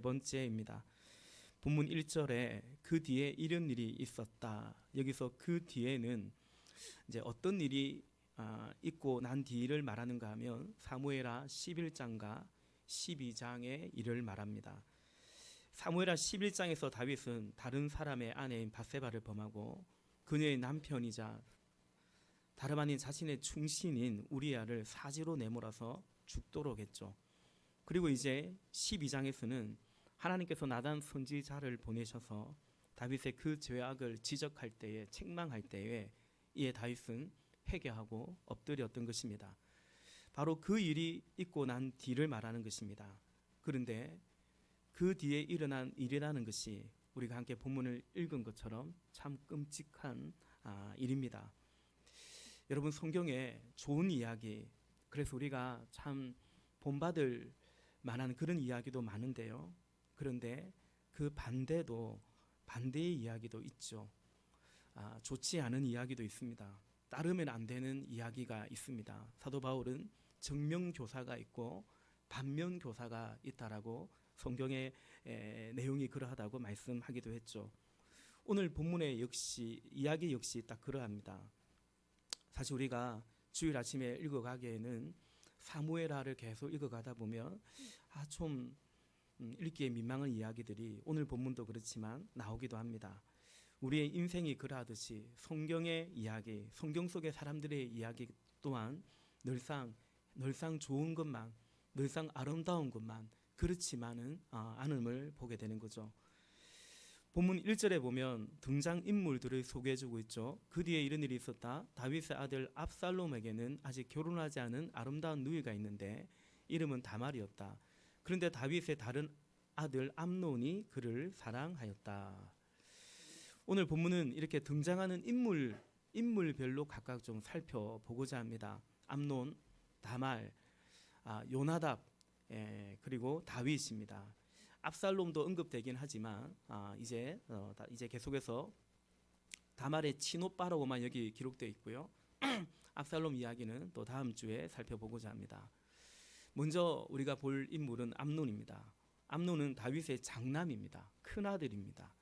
번째입니다. 본문 1절에 그 뒤에 이런 일이 있었다. 여기서 그 뒤에는 이제 어떤 일이 있고 난 뒤를 말하는가 하면 사무엘하 11장과 12장의 일을 말합니다. 사무엘하 11장에서 다윗은 다른 사람의 아내인 밧세바를 범하고 그녀의 남편이자 다름 아닌 자신의 충신인 우리아를 사지로 내몰아서 죽도록 했죠. 그리고 이제 12장에서는 하나님께서 나단 선지자를 보내셔서 다윗의 그 죄악을 지적할 때에, 책망할 때에 이에 다윗은 회개하고 엎드렸던 것입니다. 바로 그 일이 있고 난 뒤를 말하는 것입니다. 그런데 그 뒤에 일어난 일이라는 것이 우리가 함께 본문을 읽은 것처럼 참 끔찍한 일입니다. 여러분, 성경에 좋은 이야기, 그래서 우리가 참 본받을 만한 그런 이야기도 많은데요. 그런데 그 반대의 이야기도 있죠. 좋지 않은 이야기도 있습니다. 따르면 안 되는 이야기가 있습니다. 사도 바울은 정면교사가 있고 반면교사가 있다라고 성경의 내용이 그러하다고 말씀하기도 했죠. 오늘 본문의 이야기 역시 딱 그러합니다. 사실 우리가 주일 아침에 읽어가기에는 사무엘하를 계속 읽어가다 보면 좀 읽기에 민망한 이야기들이 오늘 본문도 그렇지만 나오기도 합니다. 우리의 인생이 그러하듯이 성경의 이야기, 성경 속의 사람들의 이야기 또한 늘상 좋은 것만, 늘상 아름다운 것만 그렇지만은 않음을 보게 되는 거죠. 본문 1절에 보면 등장인물들을 소개해주고 있죠. 그 뒤에 이런 일이 있었다. 다윗의 아들 압살롬에게는 아직 결혼하지 않은 아름다운 누이가 있는데 이름은 다말이었다. 그런데 다윗의 다른 아들 암논이 그를 사랑하였다. 오늘 본문은 이렇게 등장하는 인물별로 각각 좀 살펴보고자 합니다. 암논, 다말, 요나답, 그리고 다윗입니다. 압살롬도 언급되긴 하지만 이제 계속해서 다말의 친오빠라고만 여기 기록되어 있고요. 압살롬 이야기는 또 다음 주에 살펴보고자 합니다. 먼저 우리가 볼 인물은 암논입니다. 암논은 다윗의 장남입니다. 큰아들입니다.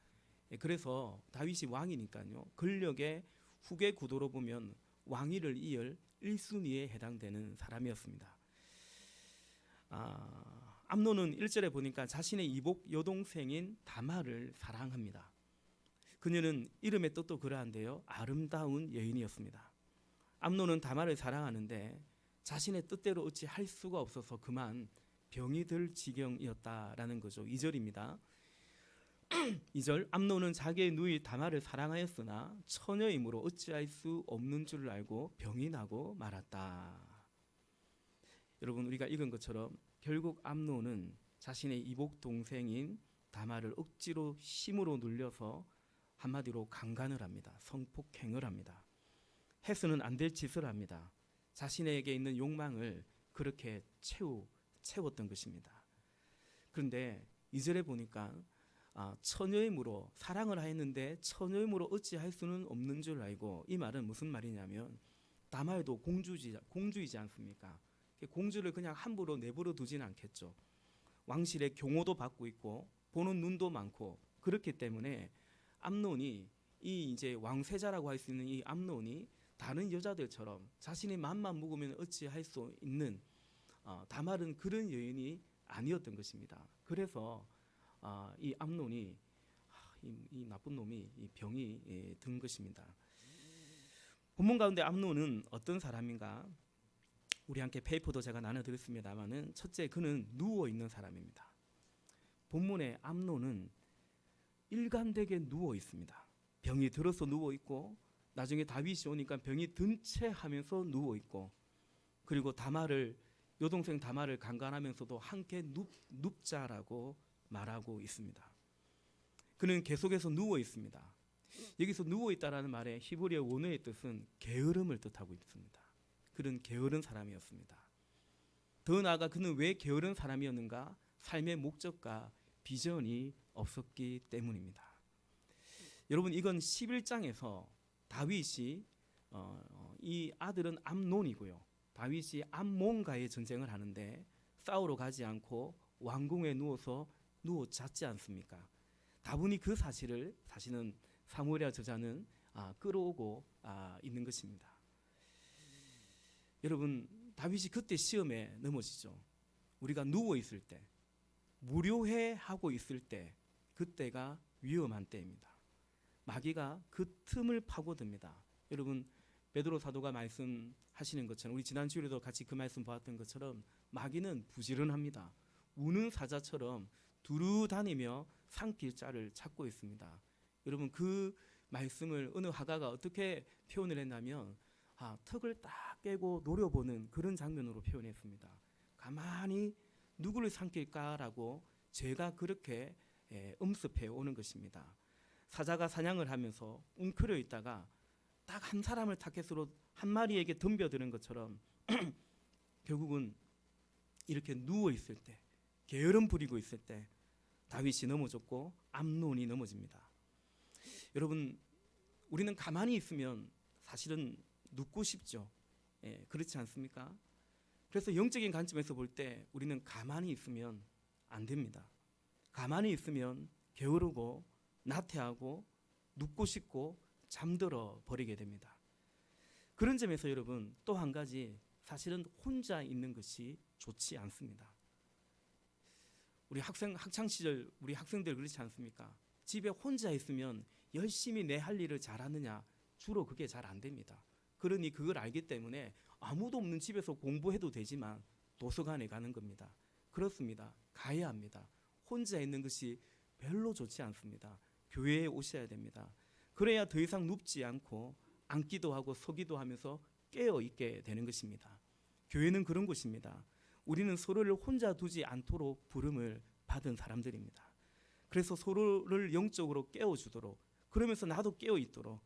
그래서 다윗이 왕이니까요. 권력의 후계 구도로 보면 왕위를 이을 1순위에 해당되는 사람이었습니다. 암논은 1절에 보니까 자신의 이복 여동생인 다말을 사랑합니다. 그녀는 이름의 뜻도 그러한데요. 아름다운 여인이었습니다. 암논은 다말을 사랑하는데 자신의 뜻대로 어찌 할 수가 없어서 그만 병이 들 지경이었다라는 거죠. 2절입니다. 2절 암논은 자기의 누이 다말을 사랑하였으나 처녀이므로 어찌할 수 없는 줄 알고 병이 나고 말았다. 여러분, 우리가 읽은 것처럼 결국 암논은 자신의 이복 동생인 다말을 억지로 힘으로 눌려서 한마디로 강간을 합니다. 성폭행을 합니다. 해서는 안 될 짓을 합니다. 자신에게 있는 욕망을 그렇게 채웠던 것입니다. 그런데 2절에 보니까 처녀임으로 사랑을 하였는데 처녀임으로 어찌할 수는 없는 줄 알고, 이 말은 무슨 말이냐면 다말도 공주이지 않습니까? 공주를 그냥 함부로 내버려 두지는 않겠죠. 왕실의 경호도 받고 있고 보는 눈도 많고, 그렇기 때문에 암논이 이제 왕세자라고 할 수 있는 이 암논이 다른 여자들처럼 자신의 맘만 먹으면 어찌할 수 있는 다말은 그런 여인이 아니었던 것입니다. 그래서 이 암논이 이 나쁜 놈이 이 병이 든 것입니다. 본문 가운데 암논은 어떤 사람인가? 우리 함께 페이퍼도 제가 나눠드렸습니다만은, 첫째, 그는 누워 있는 사람입니다. 본문의 암논은 일관되게 누워 있습니다. 병이 들어서 누워 있고, 나중에 다윗이 오니까 병이 든 채 하면서 누워 있고, 그리고 여동생 다말을 강간하면서도 함께 눕자라고 말하고 있습니다. 그는 계속해서 누워 있습니다. 여기서 누워 있다라는 말의 히브리어 원어의 뜻은 게으름을 뜻하고 있습니다. 그는 게으른 사람이었습니다. 더 나아가 그는 왜 게으른 사람이었는가? 삶의 목적과 비전이 없었기 때문입니다. 여러분, 이건 11장에서 다윗이 이 아들은 암논이고요. 다윗이 암몬과의 전쟁을 하는데 싸우러 가지 않고 왕궁에 누워서 누워 잤지 않습니까? 다분히 그 사실을 사실은 사무엘하 저자는 끌어오고 있는 것입니다. 여러분, 다윗이 그때 시험에 넘어지죠. 우리가 누워 있을 때, 무료해 하고 있을 때, 그때가 위험한 때입니다. 마귀가 그 틈을 파고듭니다. 여러분, 베드로 사도가 말씀하시는 것처럼, 우리 지난 주일에도 같이 그 말씀 보았던 것처럼 마귀는 부지런합니다. 우는 사자처럼 두루 다니며 삼킬 자를 찾고 있습니다. 여러분, 그 말씀을 어느 화가가 어떻게 표현을 했냐면 턱을 딱 깨고 노려보는 그런 장면으로 표현했습니다. 가만히 누구를 삼킬까라고 죄가 그렇게 엄습해 오는 것입니다. 사자가 사냥을 하면서 웅크려 있다가 딱 한 사람을 타겟으로 한 마리에게 덤벼드는 것처럼 결국은 이렇게 누워 있을 때, 게으름 부리고 있을 때 다윗이 넘어졌고 암논이 넘어집니다. 여러분, 우리는 가만히 있으면 사실은 눕고 싶죠. 그렇지 않습니까? 그래서 영적인 관점에서 볼 때 우리는 가만히 있으면 안 됩니다. 가만히 있으면 게으르고 나태하고 눕고 싶고 잠들어 버리게 됩니다. 그런 점에서 여러분, 또 한 가지, 사실은 혼자 있는 것이 좋지 않습니다. 우리 학창 시절 우리 학생들 그렇지 않습니까? 집에 혼자 있으면 열심히 내 할 일을 잘하느냐? 주로 그게 잘 안 됩니다. 그러니 그걸 알기 때문에 아무도 없는 집에서 공부해도 되지만 도서관에 가는 겁니다. 그렇습니다. 가야 합니다. 혼자 있는 것이 별로 좋지 않습니다. 교회에 오셔야 됩니다. 그래야 더 이상 눕지 않고 앉기도 하고 서기도 하면서 깨어 있게 되는 것입니다. 교회는 그런 곳입니다. 우리는 서로를 혼자 두지 않도록 부름을 받은 사람들입니다. 그래서 서로를 영적으로 깨워주도록, 그러면서 나도 깨어 있도록,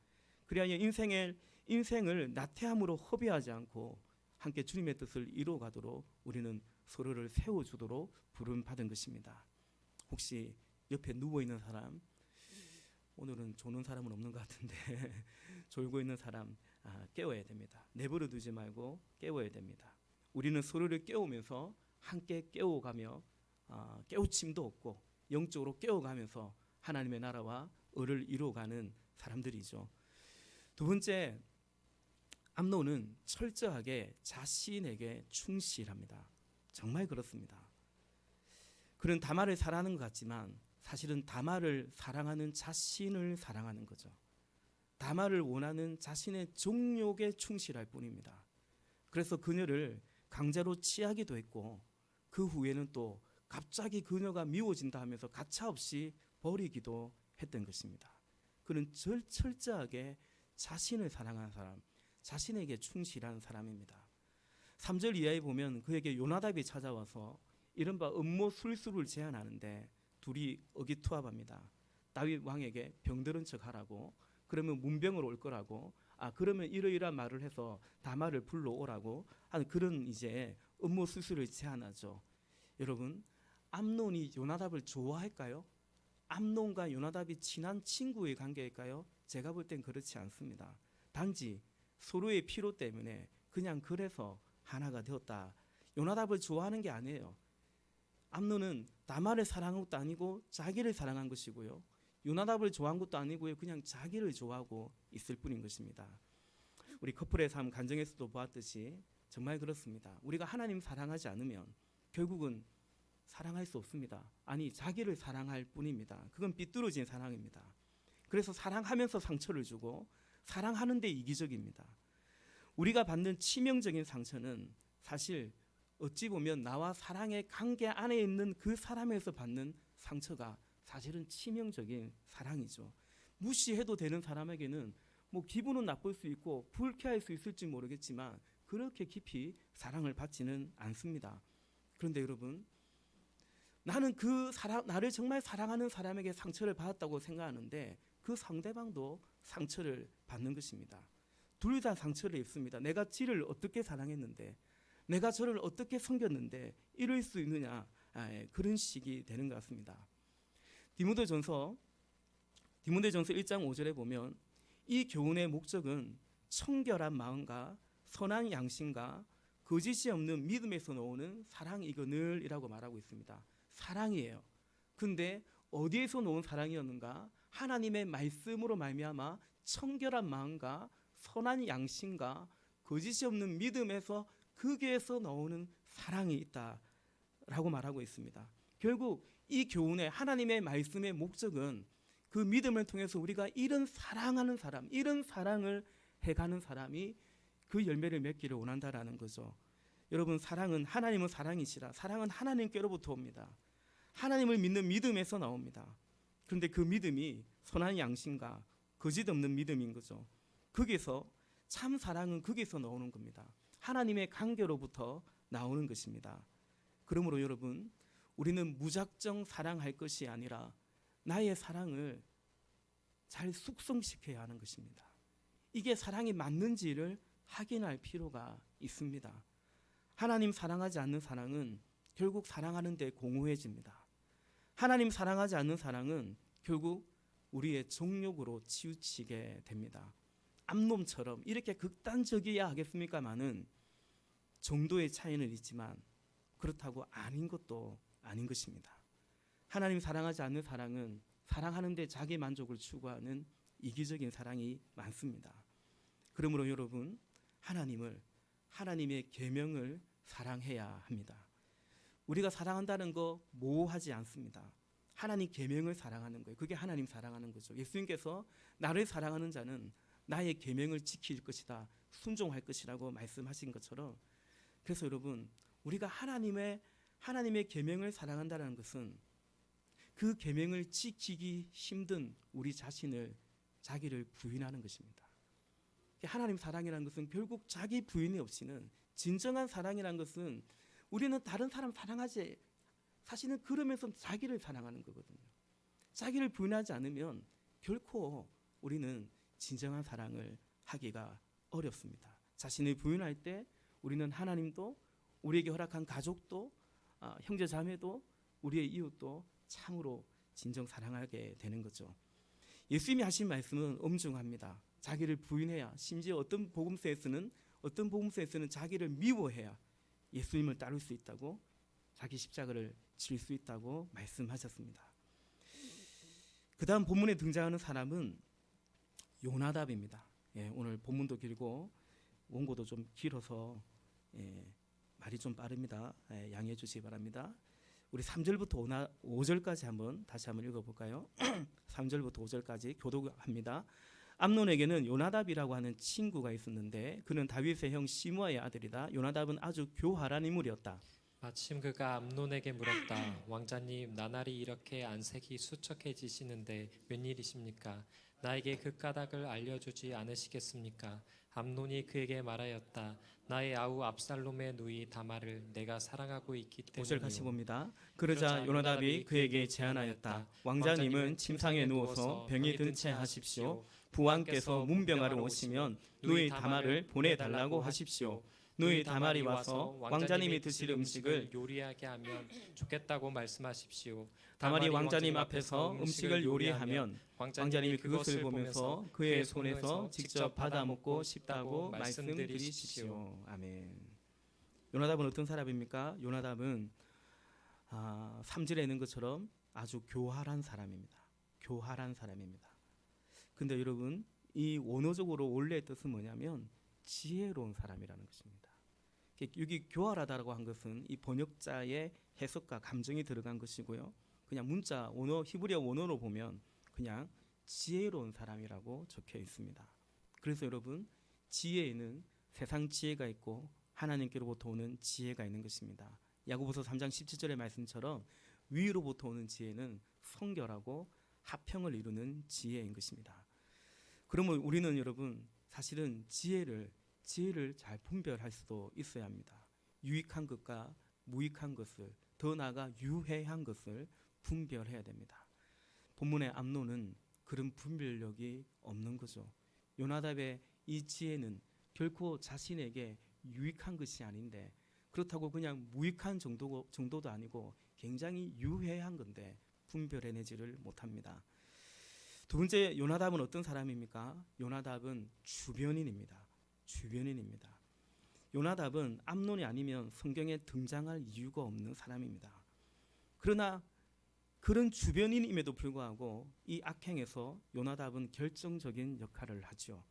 그래야 인생을 나태함으로 허비하지 않고 함께 주님의 뜻을 이루어가도록 우리는 서로를 세워주도록 부름 받은 것입니다. 혹시 옆에 누워있는 사람, 오늘은 조는 사람은 없는 것 같은데 졸고 있는 사람 깨워야 됩니다. 내버려 두지 말고 깨워야 됩니다. 우리는 서로를 깨우면서 함께 깨워가며 깨우침도 없고 영적으로 깨워가면서 하나님의 나라와 을을 이루어가는 사람들이죠. 두 번째, 암논은 철저하게 자신에게 충실합니다. 정말 그렇습니다. 그는 다말을 사랑하는 것 같지만 사실은 다말을 사랑하는 자신을 사랑하는 거죠. 다말을 원하는 자신의 정욕에 충실할 뿐입니다. 그래서 그녀를 강제로 취하기도 했고 그 후에는 또 갑자기 그녀가 미워진다 하면서 가차없이 버리기도 했던 것입니다. 그는 철저하게 자신을 사랑하는 사람, 자신에게 충실한 사람입니다. 3절 이하에 보면 그에게 요나답이 찾아와서 이른바 음모 술수를 제안하는데 둘이 의기투합합니다. 다윗 왕에게 병들은 척하라고, 그러면 문병으로 올 거라고, 그러면 이러이러한 말을 해서 다말을 불러오라고 하는 그런 이제 음모 술수를 제안하죠. 여러분, 암논이 요나답을 좋아할까요? 암논과 요나답이 친한 친구의 관계일까요? 제가 볼 땐 그렇지 않습니다. 단지 서로의 필요 때문에 그냥 그래서 하나가 되었다. 요나답을 좋아하는 게 아니에요. 암논은 다말을 사랑한 것도 아니고 자기를 사랑한 것이고요. 요나답을 좋아한 것도 아니고요. 그냥 자기를 좋아하고 있을 뿐인 것입니다. 우리 커플의 삶 간증에서도 보았듯이 정말 그렇습니다. 우리가 하나님 사랑하지 않으면 결국은 사랑할 수 없습니다. 아니, 자기를 사랑할 뿐입니다. 그건 삐뚤어진 사랑입니다. 그래서 사랑하면서 상처를 주고 사랑하는데 이기적입니다. 우리가 받는 치명적인 상처는 사실 어찌 보면 나와 사랑의 관계 안에 있는 그 사람에서 받는 상처가 사실은 치명적인 사랑이죠. 무시해도 되는 사람에게는 기분은 나쁠 수 있고 불쾌할 수 있을지 모르겠지만 그렇게 깊이 사랑을 받지는 않습니다. 그런데 여러분, 나는 나를 정말 사랑하는 사람에게 상처를 받았다고 생각하는데 그 상대방도 상처를 받는 것입니다. 둘 다 상처를 입습니다. 내가 지를 어떻게 사랑했는데, 내가 저를 어떻게 섬겼는데 이럴 수 있느냐, 그런 식이 되는 것 같습니다. 디모데전서 1장 5절에 보면 이 교훈의 목적은 청결한 마음과 선한 양심과 거짓이 없는 믿음에서 나오는 사랑이거늘이라고 말하고 있습니다. 사랑이에요. 근데 어디에서 놓은 사랑이었는가? 하나님의 말씀으로 말미암아 청결한 마음과 선한 양심과 거짓이 없는 믿음에서 거기에서 나오는 사랑이 있다라고 말하고 있습니다. 결국 이 교훈의 하나님의 말씀의 목적은 그 믿음을 통해서 우리가 이런 사랑하는 사람, 이런 사랑을 해가는 사람이 그 열매를 맺기를 원한다라는 거죠. 여러분, 사랑은 하나님은 사랑이시라. 사랑은 하나님께로부터 옵니다. 하나님을 믿는 믿음에서 나옵니다. 그런데 그 믿음이 선한 양심과 거짓 없는 믿음인 거죠. 거기서 참 사랑은 거기서 나오는 겁니다. 하나님의 관계로부터 나오는 것입니다. 그러므로 여러분, 우리는 무작정 사랑할 것이 아니라 나의 사랑을 잘 숙성시켜야 하는 것입니다. 이게 사랑이 맞는지를 확인할 필요가 있습니다. 하나님 사랑하지 않는 사랑은 결국 사랑하는 데 공허해집니다. 하나님 사랑하지 않는 사랑은 결국 우리의 정욕으로 치우치게 됩니다. 암놈처럼 이렇게 극단적이어야 하겠습니까마는 정도의 차이는 있지만 그렇다고 아닌 것도 아닌 것입니다. 하나님 사랑하지 않는 사랑은 사랑하는데 자기 만족을 추구하는 이기적인 사랑이 많습니다. 그러므로 여러분, 하나님의 계명을 사랑해야 합니다. 우리가 사랑한다는 거 모호하지 않습니다. 하나님 계명을 사랑하는 거예요. 그게 하나님 사랑하는 거죠. 예수님께서 나를 사랑하는 자는 나의 계명을 지킬 것이다, 순종할 것이라고 말씀하신 것처럼, 그래서 여러분, 우리가 하나님의 계명을 사랑한다는 것은 그 계명을 지키기 힘든 우리 자기를 부인하는 것입니다. 하나님 사랑이라는 것은 결국 자기 부인이 없이는, 진정한 사랑이라는 것은 우리는 다른 사람 사랑하지, 사실은 그러면서 자기를 사랑하는 거거든요. 자기를 부인하지 않으면 결코 우리는 진정한 사랑을 하기가 어렵습니다. 자신을 부인할 때 우리는 하나님도, 우리에게 허락한 가족도, 형제 자매도, 우리의 이웃도 참으로 진정 사랑하게 되는 거죠. 예수님이 하신 말씀은 엄중합니다. 자기를 부인해야, 심지어 어떤 복음서에서는 자기를 미워해야 예수님을 따를 수 있다고, 자기 십자가를 질 수 있다고 말씀하셨습니다. 그 다음 본문에 등장하는 사람은 요나답입니다. 오늘 본문도 길고 원고도 좀 길어서 말이 좀 빠릅니다. 양해해 주시기 바랍니다. 우리 3절부터 5절까지 다시 한번 읽어볼까요? 3절부터 5절까지 교독합니다. 암논에게는 요나답이라고 하는 친구가 있었는데 그는 다윗의 형 시므아의 아들이다. 요나답은 아주 교활한 인물이었다. 마침 그가 암논에게 물었다. 왕자님, 나날이 이렇게 안색이 수척해지시는데 웬일이십니까? 나에게 그 까닭을 알려주지 않으시겠습니까? 암논이 그에게 말하였다. 나의 아우 압살롬의 누이 다말을 내가 사랑하고 있기 때문이요. 5절 같이 봅니다. 그러자 요나답이 그에게 제안하였다. 왕자님은 침상에 누워서 병이 든 채 하십시오. 부왕께서 문병하러 오시면 누이 다말을 보내달라고 하십시오. 누이 다말이 와서 왕자님이 드실 음식을 요리하게 하면 좋겠다고 말씀하십시오. 다말이 왕자님 앞에서 음식을 요리하면 왕자님이 그것을 보면서 그의 손에서 직접 받아 먹고 싶다고 말씀드리십시오. 아멘. 요나답은 어떤 사람입니까? 요나답은 3절에 있는 것처럼 아주 교활한 사람입니다. 교활한 사람입니다. 근데 여러분, 이 원어적으로 원래의 뜻은 뭐냐면 지혜로운 사람이라는 것입니다. 여기 교활하다라고 한 것은 이 번역자의 해석과 감정이 들어간 것이고요. 그냥 문자 원어, 히브리어 원어로 보면 그냥 지혜로운 사람이라고 적혀 있습니다. 그래서 여러분, 지혜에는 세상 지혜가 있고 하나님께로부터 오는 지혜가 있는 것입니다. 야고보서 3장 17절의 말씀처럼 위로부터 오는 지혜는 성결하고 화평을 이루는 지혜인 것입니다. 그러면 우리는 여러분, 사실은 지혜를 잘 분별할 수도 있어야 합니다. 유익한 것과 무익한 것을, 더 나아가 유해한 것을 분별해야 됩니다. 본문의 암논은 그런 분별력이 없는 거죠. 요나답의 이 지혜는 결코 자신에게 유익한 것이 아닌데, 그렇다고 그냥 무익한 정도도 아니고 굉장히 유해한 건데 분별해내지를 못합니다. 두 번째, 요나답은 어떤 사람입니까? 요나답은 주변인입니다. 요나답은 암논이 아니면 성경에 등장할 이유가 없는 사람입니다. 그러나 그런 주변인임에도 불구하고 이 악행에서 요나답은 결정적인 역할을 하죠.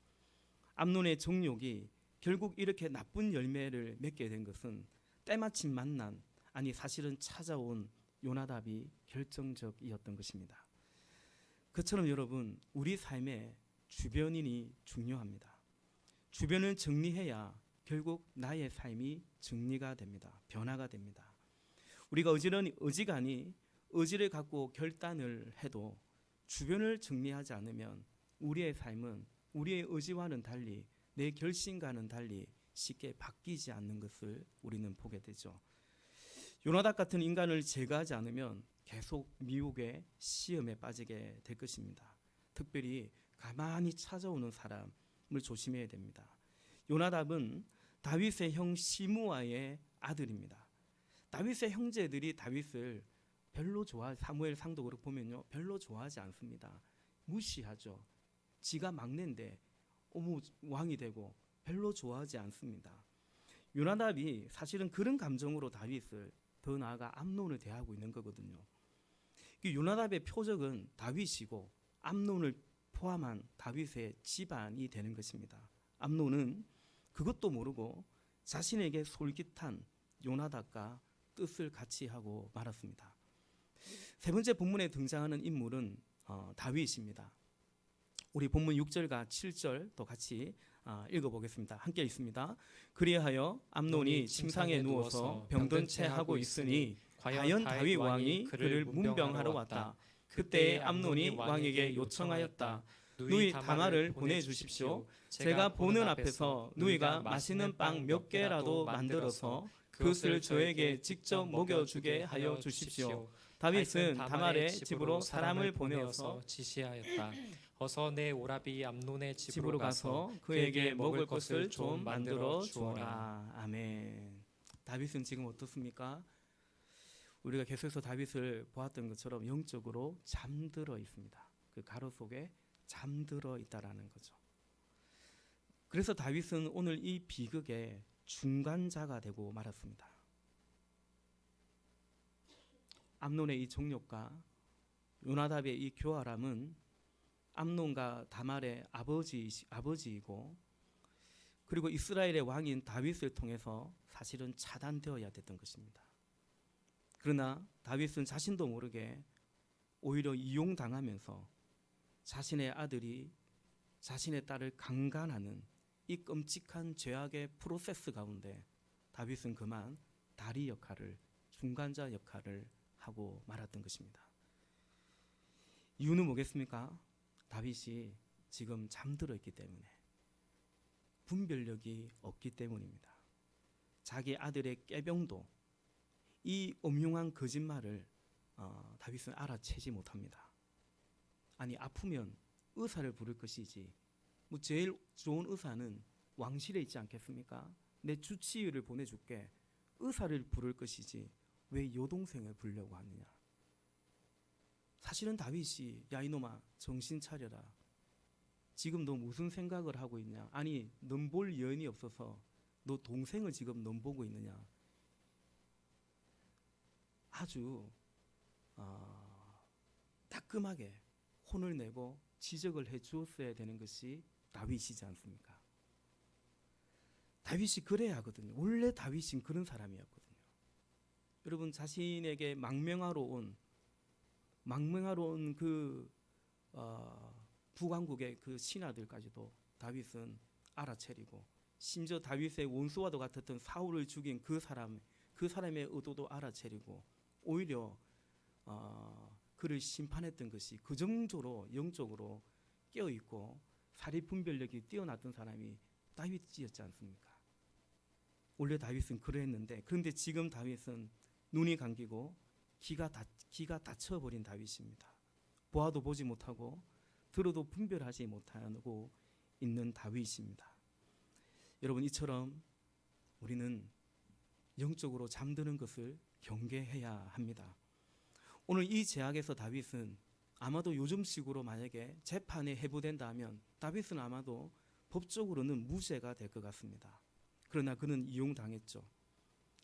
암논의 정욕이 결국 이렇게 나쁜 열매를 맺게 된 것은 때마침 만난, 아니 사실은 찾아온 요나답이 결정적이었던 것입니다. 그처럼 여러분, 우리 삶에 주변인이 중요합니다. 주변을 정리해야 결국 나의 삶이 정리가 됩니다. 변화가 됩니다. 우리가 어지간히 의지를 갖고 결단을 해도 주변을 정리하지 않으면 우리의 삶은 우리의 의지와는 달리, 내 결심과는 달리 쉽게 바뀌지 않는 것을 우리는 보게 되죠. 요나답 같은 인간을 제거하지 않으면 계속 미혹의 시험에 빠지게 될 것입니다. 특별히 가만히 찾아오는 사람을 조심해야 됩니다. 요나답은 다윗의 형 시므아의 아들입니다. 다윗의 형제들이 다윗을 별로 사무엘 상독으로 보면요, 별로 좋아하지 않습니다. 무시하죠. 지가 막내인데 왕이 되고 별로 좋아하지 않습니다. 요나답이 사실은 그런 감정으로 다윗을, 더 나아가 암논을 대하고 있는 거거든요. 요나답의 표적은 다윗이고 암논을 포함한 다윗의 집안이 되는 것입니다. 암논은 그것도 모르고 자신에게 솔깃한 요나답과 뜻을 같이 하고 말았습니다. 세 번째 본문에 등장하는 인물은 다윗입니다. 우리 본문 6절과 7절 또 같이 읽어보겠습니다. 함께 읽습니다. 그리하여 암논이 침상에 누워서 병든 채 하고 있으니 과연 다윗 왕이 그를 문병하러 왔다. 그때에 암논이 왕에게 요청하였다. 누이 다말을 보내주십시오. 제가 보는 앞에서 누이가 맛있는 빵 몇 개라도 만들어서 그것을 저에게 직접 먹여주게 하여 주십시오. 다윗은 다말의 집으로 사람을 보내어서 지시하였다. 어서 내 오라비 암논의 집으로 가서 그에게 먹을 것을 좀 만들어 주어라. 아멘. 다윗은 지금 어떻습니까? 우리가 계속해서 다윗을 보았던 것처럼 영적으로 잠들어 있습니다. 그 가로 속에 잠들어 있다라는 거죠. 그래서 다윗은 오늘 이 비극의 중간자가 되고 말았습니다. 암논의 이 정욕과 요나답의 이 교활함은 암논과 다말의 아버지이고, 그리고 이스라엘의 왕인 다윗을 통해서 사실은 차단되어야 됐던 것입니다. 그러나 다윗은 자신도 모르게 오히려 이용당하면서 자신의 아들이 자신의 딸을 강간하는 이 끔찍한 죄악의 프로세스 가운데 다윗은 그만 다리 역할을, 중간자 역할을 하고 말았던 것입니다. 이유는 뭐겠습니까? 다윗이 지금 잠들어 있기 때문에, 분별력이 없기 때문입니다. 자기 아들의 꾀병도, 이 음흉한 거짓말을 다윗은 알아채지 못합니다. 아니, 아프면 의사를 부를 것이지, 뭐 제일 좋은 의사는 왕실에 있지 않겠습니까? 내 주치의를 보내줄게, 의사를 부를 것이지 왜 여동생을 부르려고 하느냐. 사실은 다윗이 야 이놈아 정신 차려라, 지금 너 무슨 생각을 하고 있냐, 아니 넘볼 여인이 없어서 너 동생을 지금 넘보고 있느냐, 아주 따끔하게 혼을 내고 지적을 해 주었어야 되는 것이 다윗이지 않습니까? 다윗이 그래야 하거든요. 원래 다윗은 그런 사람이었거든요. 여러분, 자신에게 망명하러 온 그 북왕국의 그 신하들까지도 다윗은 알아채리고, 심지어 다윗의 원수와도 같았던 사울을 죽인 그 사람의 의도도 알아채리고, 오히려 그를 심판했던 것이 그 정도로 영적으로 깨어있고 사리 분별력이 뛰어났던 사람이 다윗이었지 않습니까? 원래 다윗은 그랬는데, 그런데 지금 다윗은 눈이 감기고 기가 닫혀버린 다윗입니다. 보아도 보지 못하고 들어도 분별하지 못하고 있는 다윗입니다. 여러분, 이처럼 우리는 영적으로 잠드는 것을 경계해야 합니다. 오늘 이 제약에서 다윗은 아마도 요즘식으로 만약에 재판에 회부된다면 다윗은 아마도 법적으로는 무죄가 될 것 같습니다. 그러나 그는 이용당했죠.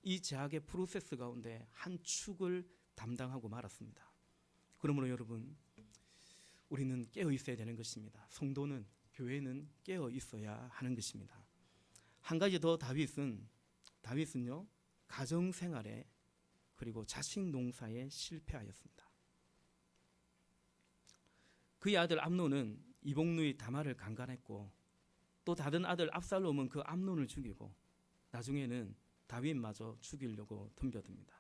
이 제약의 프로세스 가운데 한 축을 담당하고 말았습니다. 그러므로 여러분, 우리는 깨어 있어야 되는 것입니다. 성도는, 교회는 깨어 있어야 하는 것입니다. 한 가지 더 다윗은요 가정 생활에 그리고 자식 농사에 실패하였습니다. 그의 아들 암논은 이복누이 다말을 강간했고, 또 다른 아들 압살롬은 그 암논을 죽이고, 나중에는 다윗마저 죽이려고 덤벼듭니다.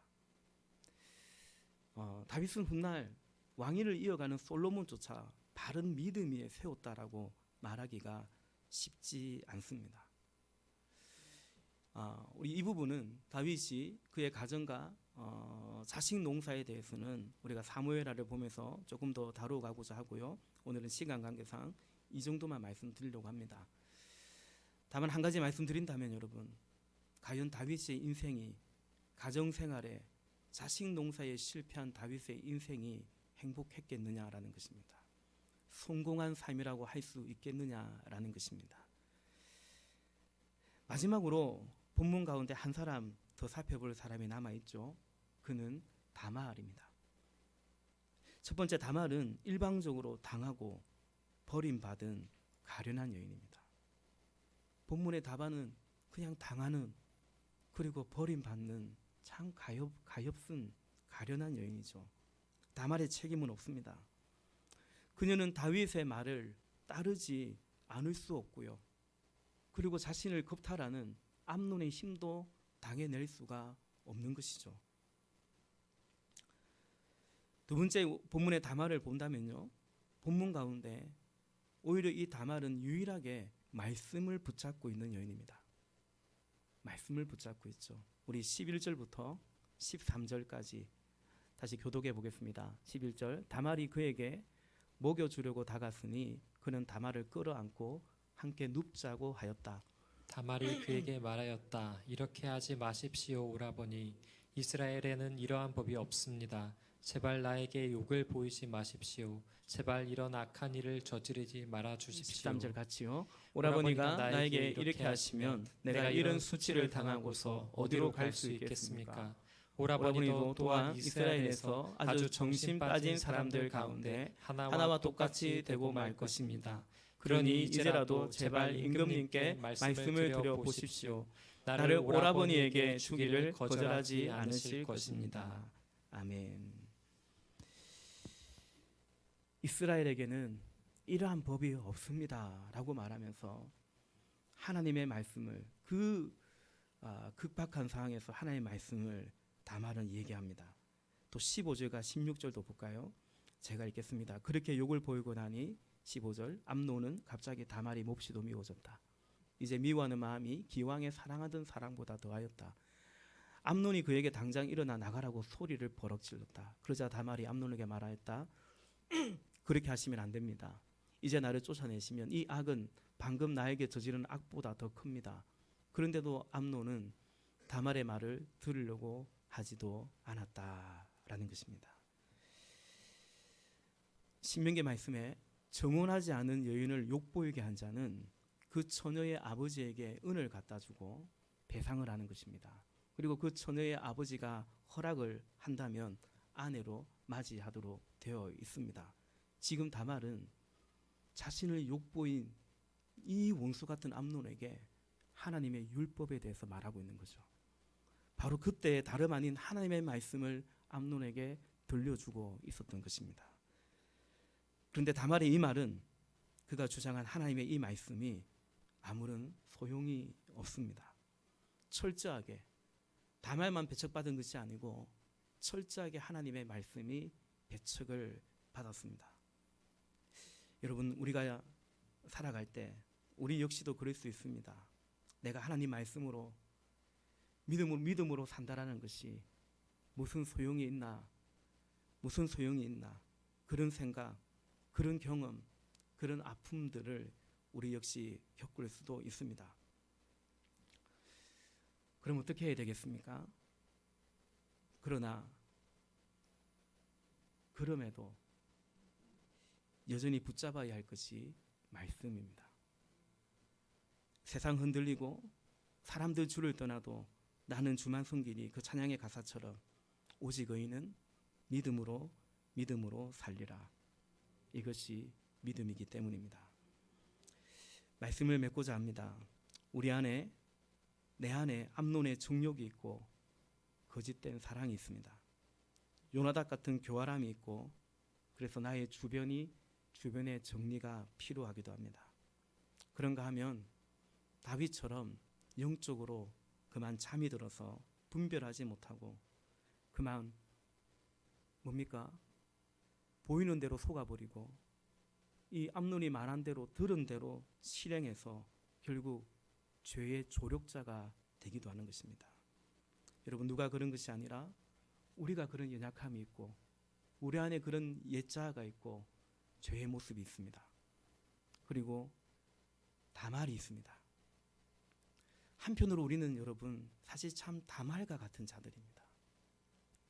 다윗은 훗날 왕위를 이어가는 솔로몬조차 바른 믿음 위에 세웠다라고 말하기가 쉽지 않습니다. 우리 이 부분은 다윗이 그의 가정과 자식 농사에 대해서는 우리가 사무엘하를 보면서 조금 더 다뤄가고자 하고요. 오늘은 시간 관계상 이 정도만 말씀드리려고 합니다. 다만 한 가지 말씀드린다면 여러분, 과연 다윗의 인생이 가정생활에 자식 농사에 실패한 다윗의 인생이 행복했겠느냐라는 것입니다. 성공한 삶이라고 할 수 있겠느냐라는 것입니다. 마지막으로 본문 가운데 한 사람 더 살펴볼 사람이 남아있죠. 그는 다말입니다. 첫 번째 다말은 일방적으로 당하고 버림받은 가련한 여인입니다. 본문의 다말은 그냥 당하는, 그리고 버림받는 참 가엾은 가련한 여인이죠. 다말의 책임은 없습니다. 그녀는 다윗의 말을 따르지 않을 수 없고요. 그리고 자신을 겁탈하는 암논의 힘도 당해낼 수가 없는 것이죠. 두 번째 본문의 다말을 본다면요, 본문 가운데 오히려 이 다말은 유일하게 말씀을 붙잡고 있는 여인입니다. 말씀을 붙잡고 있죠. 우리 11절부터 13절까지 다시 교독해 보겠습니다. 11절, 다말이 그에게 먹여주려고 다가서니 그는 다말을 끌어안고 함께 눕자고 하였다. 다말이 그에게 말하였다. 이렇게 하지 마십시오, 오라버니. 이스라엘에는 이러한 법이 없습니다. 제발 나에게 욕을 보이지 마십시오. 제발 이런 악한 일을 저지르지 말아 주십시오. 13절 같이요. 오라버니가 나에게 이렇게 하시면 내가 이런 수치를 당하고서 어디로 갈 수 있겠습니까? 오라버니도 또한 이스라엘에서 아주 정신 빠진 사람들 가운데 하나와 똑같이 되고 말 것입니다. 그러니 이제라도 제발 임금님께 말씀을 드려 보십시오. 나를 오라버니에게 주기를 거절하지 않으실 것입니다. 아멘. 이스라엘에게는 이러한 법이 없습니다 라고 말하면서 하나님의 말씀을, 극박한 상황에서 하나님의 말씀을 다말은 얘기합니다. 또 15절과 16절도 볼까요? 제가 읽겠습니다. 그렇게 욕을 보이고 나니 15절, 암논은 갑자기 다말이 몹시도 미워졌다. 이제 미워하는 마음이 기왕에 사랑하던 사랑보다 더하였다. 암논이 그에게 당장 일어나 나가라고 소리를 버럭 질렀다. 그러자 다말이 암논에게 말하였다. 그렇게 하시면 안 됩니다. 이제 나를 쫓아내시면 이 악은 방금 나에게 저지른 악보다 더 큽니다. 그런데도 암논은 다말의 말을 들으려고 하지도 않았다라는 것입니다. 신명기 말씀에 정혼하지 않은 여인을 욕보이게 한 자는 그 처녀의 아버지에게 은을 갖다 주고 배상을 하는 것입니다. 그리고 그 처녀의 아버지가 허락을 한다면 아내로 맞이하도록 되어 있습니다. 지금 다말은 자신을 욕보인 이 원수 같은 암논에게 하나님의 율법에 대해서 말하고 있는 거죠. 바로 그때 다름 아닌 하나님의 말씀을 암논에게 들려주고 있었던 것입니다. 그런데 다말의 이 말은, 그가 주장한 하나님의 이 말씀이 아무런 소용이 없습니다. 철저하게 다말만 배척받은 것이 아니고 철저하게 하나님의 말씀이 배척을 받았습니다. 여러분, 우리가 살아갈 때 우리 역시도 그럴 수 있습니다. 내가 하나님 말씀으로 믿음으로 산다라는 것이 무슨 소용이 있나, 그런 생각, 그런 경험, 그런 아픔들을 우리 역시 겪을 수도 있습니다. 그럼 어떻게 해야 되겠습니까? 그럼에도 여전히 붙잡아야 할 것이 말씀입니다. 세상 흔들리고 사람들 줄을 떠나도 나는 주만 섬기리, 그 찬양의 가사처럼 오직 의인은 믿음으로 믿음으로 살리라. 이것이 믿음이기 때문입니다. 말씀을 맺고자 합니다. 내 안에 암논의 정욕이 있고 거짓된 사랑이 있습니다. 요나답 같은 교활함이 있고, 그래서 나의 주변의 정리가 필요하기도 합니다. 그런가 하면 다윗처럼 영적으로 그만 잠이 들어서 분별하지 못하고 그만 보이는 대로 속아버리고 이 암논이 말한 대로 들은 대로 실행해서 결국 죄의 조력자가 되기도 하는 것입니다. 여러분, 누가 그런 것이 아니라 우리가 그런 연약함이 있고 우리 안에 그런 옛자아가 있고 죄의 모습이 있습니다. 그리고 다말이 있습니다. 한편으로 우리는 여러분 사실 참 다말과 같은 자들입니다.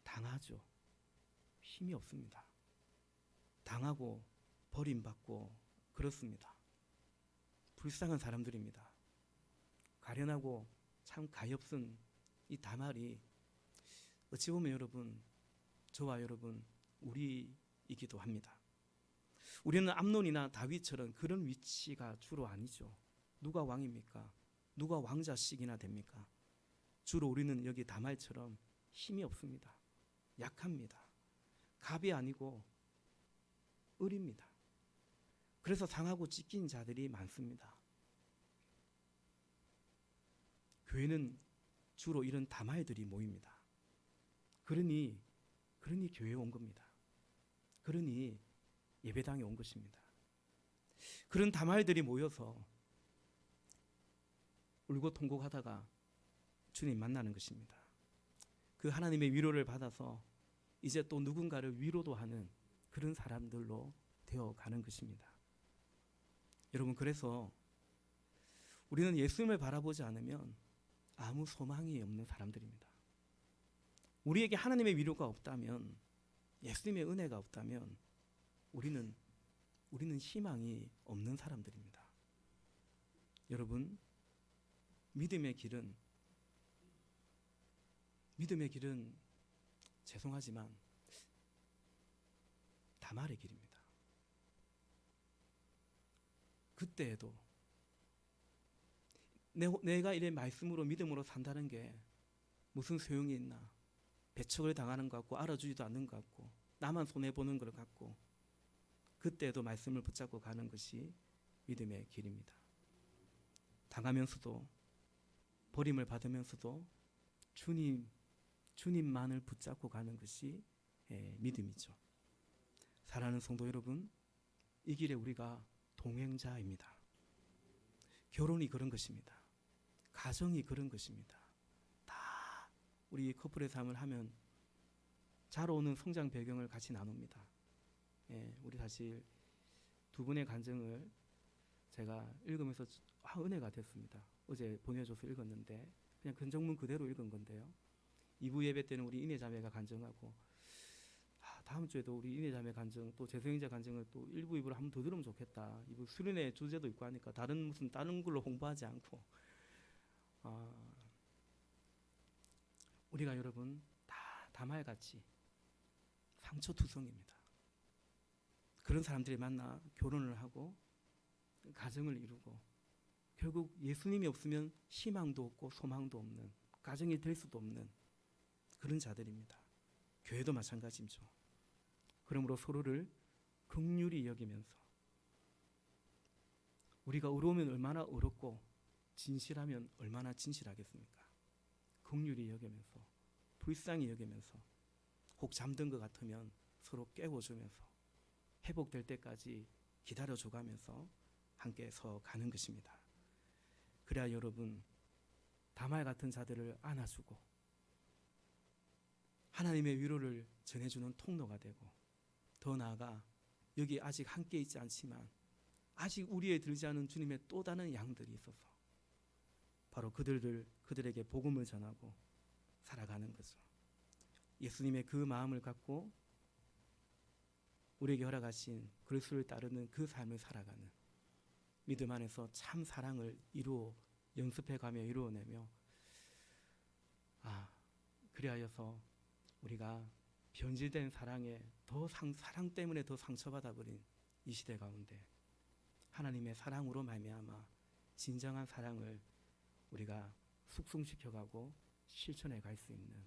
당하죠. 힘이 없습니다. 당하고 버림받고 그렇습니다. 불쌍한 사람들입니다. 가련하고 참 가엾은 이 다말이 어찌 보면 여러분, 저와 여러분 우리이기도 합니다. 우리는 암논이나 다윗처럼 그런 위치가 주로 아니죠. 누가 왕입니까? 누가 왕자식이나 됩니까? 주로 우리는 여기 다말처럼 힘이 없습니다. 약합니다. 갑이 아니고 을입니다. 그래서 상하고 찢긴 자들이 많습니다. 교회는 주로 이런 다말들이 모입니다. 그러니 교회에 온 겁니다. 그러니 예배당에 온 것입니다. 그런 다말들이 모여서 울고 통곡하다가 주님 만나는 것입니다. 그 하나님의 위로를 받아서 이제 또 누군가를 위로도 하는 그런 사람들로 되어가는 것입니다. 여러분, 그래서 우리는 예수님을 바라보지 않으면 아무 소망이 없는 사람들입니다. 우리에게 하나님의 위로가 없다면, 예수님의 은혜가 없다면 우리는 희망이 없는 사람들입니다. 여러분, 믿음의 길은 죄송하지만 다말의 길입니다. 그때에도 내가 이래 말씀으로 믿음으로 산다는 게 무슨 소용이 있나? 배척을 당하는 것 같고 알아주지도 않는 것 같고 나만 손해보는 것 같고, 그때도 말씀을 붙잡고 가는 것이 믿음의 길입니다. 당하면서도 버림을 받으면서도 주님만을 붙잡고 가는 것이 믿음이죠. 사랑하는 성도 여러분, 이 길에 우리가 동행자입니다. 결혼이 그런 것입니다. 가정이 그런 것입니다. 다 우리 커플의 삶을 하면 자라오는 성장 배경을 같이 나눕니다. 우리 사실 두 분의 간증을 제가 읽으면서 은혜가 됐습니다. 어제 보내줘서 읽었는데 그냥 근정문 그대로 읽은 건데요. 2부 예배 때는 우리 이내자매가 간증하고, 다음 주에도 우리 이내자매 간증, 또 재성행자 간증을 또 1부 2부를 한번 더 들으면 좋겠다. 2부 수련회 주제도 있고 하니까 다른 걸로 홍보하지 않고, 우리가 여러분 다 다말같이 상처투성입니다. 그런 사람들이 만나 결혼을 하고 가정을 이루고 결국 예수님이 없으면 희망도 없고 소망도 없는, 가정이 될 수도 없는 그런 자들입니다. 교회도 마찬가지죠. 그러므로 서로를 긍휼히 여기면서, 우리가 의로우면 얼마나 의롭고 진실하면 얼마나 진실하겠습니까? 긍휼히 여기면서, 불쌍히 여기면서, 혹 잠든 것 같으면 서로 깨워주면서 회복될 때까지 기다려줘가면서 함께 서 가는 것입니다. 그래야 여러분, 다말 같은 자들을 안아주고 하나님의 위로를 전해주는 통로가 되고, 더 나아가 여기 아직 함께 있지 않지만 아직 우리에 들지 않은 주님의 또 다른 양들이 있어서 바로 그들에게 복음을 전하고 살아가는 거죠. 예수님의 그 마음을 갖고 우리에게 허락하신 그리스도를 따르는 그 삶을 살아가는 믿음 안에서 참 사랑을 연습해가며 이루어내며, 그리하여서 우리가 변질된 사랑에 사랑 때문에 더 상처받아 버린 이 시대 가운데 하나님의 사랑으로 말미암아 진정한 사랑을 우리가 숙성시켜가고 실천해 갈 수 있는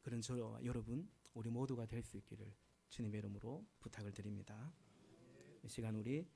그런 저와 여러분 우리 모두가 될 수 있기를 주님의 이름으로 부탁을 드립니다. 이 시간 우리